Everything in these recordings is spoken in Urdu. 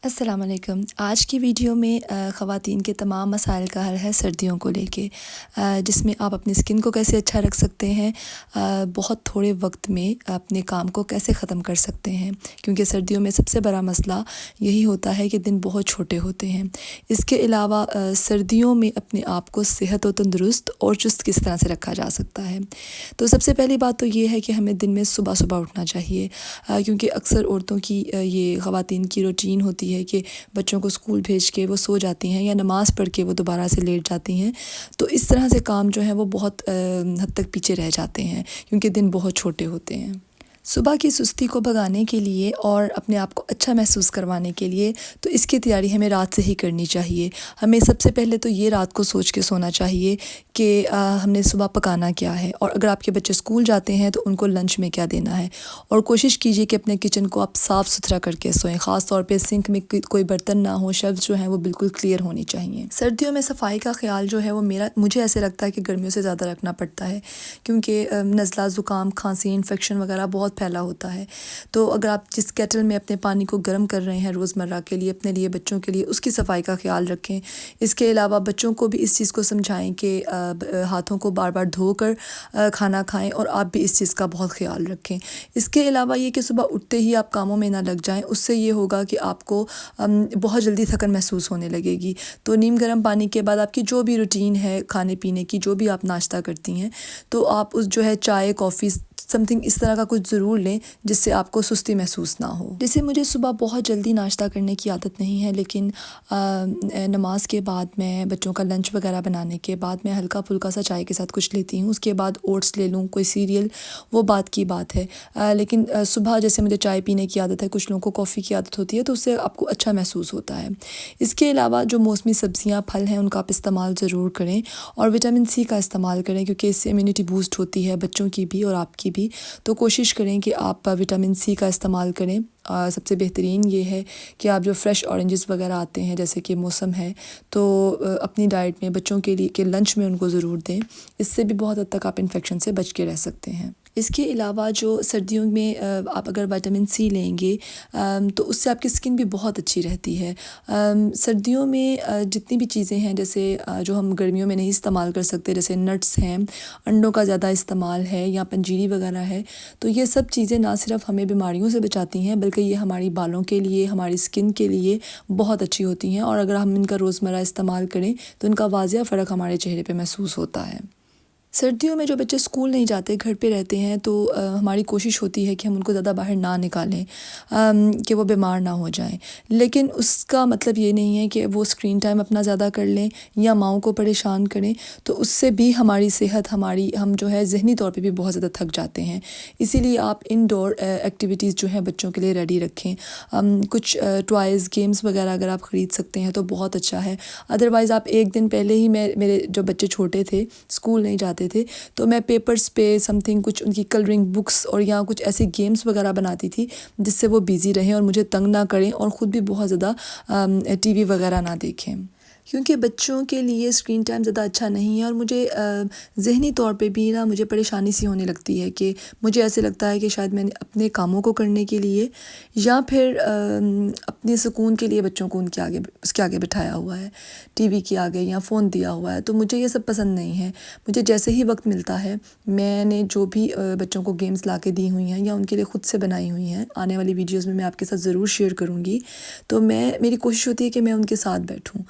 السلام علیکم۔ آج کی ویڈیو میں خواتین کے تمام مسائل کا حل ہے سردیوں کو لے کے، جس میں آپ اپنی اسکن کو کیسے اچھا رکھ سکتے ہیں، بہت تھوڑے وقت میں اپنے کام کو کیسے ختم کر سکتے ہیں، کیونکہ سردیوں میں سب سے بڑا مسئلہ یہی ہوتا ہے کہ دن بہت چھوٹے ہوتے ہیں۔ اس کے علاوہ سردیوں میں اپنے آپ کو صحت و تندرست اور چست کس طرح سے رکھا جا سکتا ہے۔ تو سب سے پہلی بات تو یہ ہے کہ ہمیں دن میں صبح اٹھنا چاہیے، کیونکہ اکثر عورتوں کی یہ خواتین کی روٹین ہوتی ہے کہ بچوں کو اسکول بھیج کے وہ سو جاتی ہیں یا نماز پڑھ کے وہ دوبارہ سے لیٹ جاتی ہیں، تو اس طرح سے کام جو ہے وہ بہت حد تک پیچھے رہ جاتے ہیں کیونکہ دن بہت چھوٹے ہوتے ہیں۔ صبح کی سستی کو بھگانے کے لیے اور اپنے آپ کو اچھا محسوس کروانے کے لیے تو اس کی تیاری ہمیں رات سے ہی کرنی چاہیے۔ ہمیں سب سے پہلے تو یہ رات کو سوچ کے سونا چاہیے کہ ہم نے صبح پکانا کیا ہے، اور اگر آپ کے بچے اسکول جاتے ہیں تو ان کو لنچ میں کیا دینا ہے، اور کوشش کیجیے کہ اپنے کچن کو آپ صاف ستھرا کر کے سوئیں، خاص طور پہ سنک میں کوئی برتن نہ ہو، شیلفز جو ہیں وہ بالکل کلیئر ہونی چاہیے۔ سردیوں میں صفائی کا خیال جو ہے وہ مجھے ایسے لگتا ہے کہ گرمیوں سے زیادہ رکھنا پڑتا ہے، کیونکہ نزلہ، زکام، کھانسی، انفیکشن وغیرہ بہت پھیلا ہوتا ہے۔ تو اگر آپ جس کیٹل میں اپنے پانی کو گرم کر رہے ہیں روزمرہ کے لیے، اپنے لیے، بچوں کے لیے، اس کی صفائی کا خیال رکھیں۔ اس کے علاوہ بچوں کو بھی اس چیز کو سمجھائیں کہ ہاتھوں کو بار بار دھو کر کھانا کھائیں، اور آپ بھی اس چیز کا بہت خیال رکھیں۔ اس کے علاوہ یہ کہ صبح اٹھتے ہی آپ کاموں میں نہ لگ جائیں، اس سے یہ ہوگا کہ آپ کو بہت جلدی تھکن محسوس ہونے لگے گی۔ تو نیم گرم پانی کے بعد آپ کی جو بھی روٹین ہے کھانے پینے کی، جو بھی آپ ناشتہ کرتی ہیں، تو آپ اس جو ہے چائے، کافی، سم تھنگ اس طرح کا کچھ ضرور لیں جس سے آپ کو سستی محسوس نہ ہو۔ جیسے مجھے صبح بہت جلدی ناشتہ کرنے کی عادت نہیں ہے، لیکن نماز کے بعد میں بچوں کا لنچ وغیرہ بنانے کے بعد میں ہلکا پھلکا سا چائے کے ساتھ کچھ لیتی ہوں، اس کے بعد اوٹس لے لوں، کوئی سیریل، وہ بات کی بات ہے۔ لیکن صبح جیسے مجھے چائے پینے کی عادت ہے، کچھ لوگوں کو کافی کی عادت ہوتی ہے، تو اس سے آپ کو اچھا محسوس ہوتا ہے۔ اس کے علاوہ جو موسمی سبزیاں، پھل ہیں، ان کا آپ استعمال ضرور کریں، اور وٹامن سی کا استعمال کریں، کیونکہ اس سے امیونٹی بوسٹ ہوتی ہے، بچوں کی بھی اور آپ کی بھی۔ تو کوشش کریں کہ آپ وٹامن سی کا استعمال کریں۔ سب سے بہترین یہ ہے کہ آپ جو فریش اورنجز وغیرہ آتے ہیں، جیسے کہ موسم ہے، تو اپنی ڈائٹ میں بچوں کے لیے کہ لنچ میں ان کو ضرور دیں۔ اس سے بھی بہت حد تک آپ انفیکشن سے بچ کے رہ سکتے ہیں۔ اس کے علاوہ جو سردیوں میں آپ اگر وٹامن سی لیں گے تو اس سے آپ کی اسکن بھی بہت اچھی رہتی ہے۔ سردیوں میں جتنی بھی چیزیں ہیں، جیسے جو ہم گرمیوں میں نہیں استعمال کر سکتے، جیسے نٹس ہیں، انڈوں کا زیادہ استعمال ہے، یا پنجیری وغیرہ ہے، تو یہ سب چیزیں نہ صرف ہمیں بیماریوں سے بچاتی ہیں، بلکہ یہ ہماری بالوں کے لیے، ہماری اسکن کے لیے بہت اچھی ہوتی ہیں، اور اگر ہم ان کا روزمرہ استعمال کریں تو ان کا واضح فرق ہمارے چہرے پہ محسوس ہوتا ہے۔ سردیوں میں جو بچے اسکول نہیں جاتے، گھر پہ رہتے ہیں، تو ہماری کوشش ہوتی ہے کہ ہم ان کو زیادہ باہر نہ نکالیں، کہ وہ بیمار نہ ہو جائیں، لیکن اس کا مطلب یہ نہیں ہے کہ وہ اسکرین ٹائم اپنا زیادہ کر لیں یا ماؤں کو پریشان کریں، تو اس سے بھی ہماری صحت، ہم جو ہے ذہنی طور پہ بھی بہت زیادہ تھک جاتے ہیں۔ اسی لیے آپ انڈور ایکٹیویٹیز جو ہیں بچوں کے لیے ریڈی رکھیں۔ کچھ ٹوائز، گیمز وغیرہ اگر آپ خرید سکتے ہیں تو بہت اچھا ہے۔ ادروائز آپ ایک دن پہلے ہی، میرے جو بچے چھوٹے تھے، اسکول نہیں جاتے تھے، تو میں پیپرز پہ سم تھنگ کچھ ان کی کلرنگ بکس اور یا کچھ ایسی گیمز وغیرہ بناتی تھی جس سے وہ بیزی رہیں اور مجھے تنگ نہ کریں، اور خود بھی بہت زیادہ ٹی وی وغیرہ نہ دیکھیں، کیونکہ بچوں کے لیے اسکرین ٹائم زیادہ اچھا نہیں ہے۔ اور مجھے ذہنی طور پہ بھی مجھے پریشانی سی ہونے لگتی ہے کہ مجھے ایسے لگتا ہے کہ شاید میں نے اپنے کاموں کو کرنے کے لیے یا پھر اپنے سکون کے لیے بچوں کو اس کے آگے بٹھایا ہوا ہے، ٹی وی کے آگے یا فون دیا ہوا ہے، تو مجھے یہ سب پسند نہیں ہے۔ مجھے جیسے ہی وقت ملتا ہے، میں نے جو بھی بچوں کو گیمز لا کے دی ہوئی ہیں یا ان کے لیے خود سے بنائی ہوئی ہیں، آنے والی ویڈیوز میں آپ کے ساتھ ضرور شیئر کروں گی، تو میری کوشش ہوتی ہے کہ میں ان کے ساتھ بیٹھوں،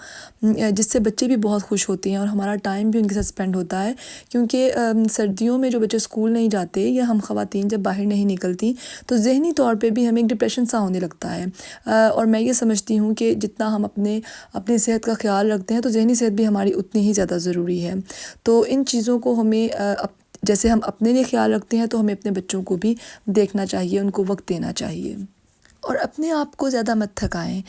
جس سے بچے بھی بہت خوش ہوتے ہیں اور ہمارا ٹائم بھی ان کے ساتھ اسپینڈ ہوتا ہے، کیونکہ سردیوں میں جو بچے اسکول نہیں جاتے یا ہم خواتین جب باہر نہیں نکلتی تو ذہنی طور پہ بھی ہمیں ایک ڈپریشن سا ہونے لگتا ہے، اور میں یہ سمجھتی ہوں کہ جتنا ہم اپنی صحت کا خیال رکھتے ہیں تو ذہنی صحت بھی ہماری اتنی ہی زیادہ ضروری ہے۔ تو ان چیزوں کو ہمیں جیسے ہم اپنے لیے خیال رکھتے ہیں تو ہمیں اپنے بچوں کو بھی دیکھنا چاہیے، ان کو وقت دینا چاہیے، اور اپنے آپ کو زیادہ مت تھکائیں۔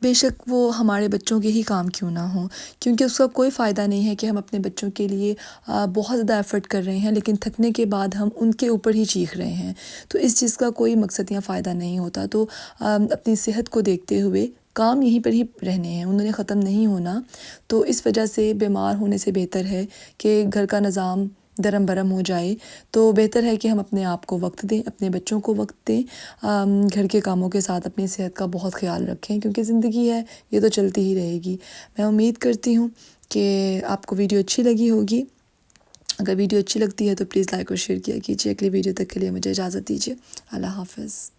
بے شک وہ ہمارے بچوں کے ہی کام کیوں نہ ہوں، کیونکہ اس کا کوئی فائدہ نہیں ہے کہ ہم اپنے بچوں کے لیے بہت زیادہ ایفرٹ کر رہے ہیں، لیکن تھکنے کے بعد ہم ان کے اوپر ہی چیخ رہے ہیں، تو اس چیز کا کوئی مقصد یا فائدہ نہیں ہوتا۔ تو اپنی صحت کو دیکھتے ہوئے کام یہیں پر ہی رہنے ہیں، انہوں نے ختم نہیں ہونا، تو اس وجہ سے بیمار ہونے سے بہتر ہے کہ گھر کا نظام درم برم ہو جائے تو بہتر ہے کہ ہم اپنے آپ کو وقت دیں، اپنے بچوں کو وقت دیں، گھر کے کاموں کے ساتھ اپنی صحت کا بہت خیال رکھیں، کیونکہ زندگی ہے یہ تو چلتی ہی رہے گی۔ میں امید کرتی ہوں کہ آپ کو ویڈیو اچھی لگی ہوگی۔ اگر ویڈیو اچھی لگتی ہے تو پلیز لائک اور شیئر کیا کیجیے۔ اگلی ویڈیو تک کے لیے مجھے اجازت دیجیے۔ اللہ حافظ۔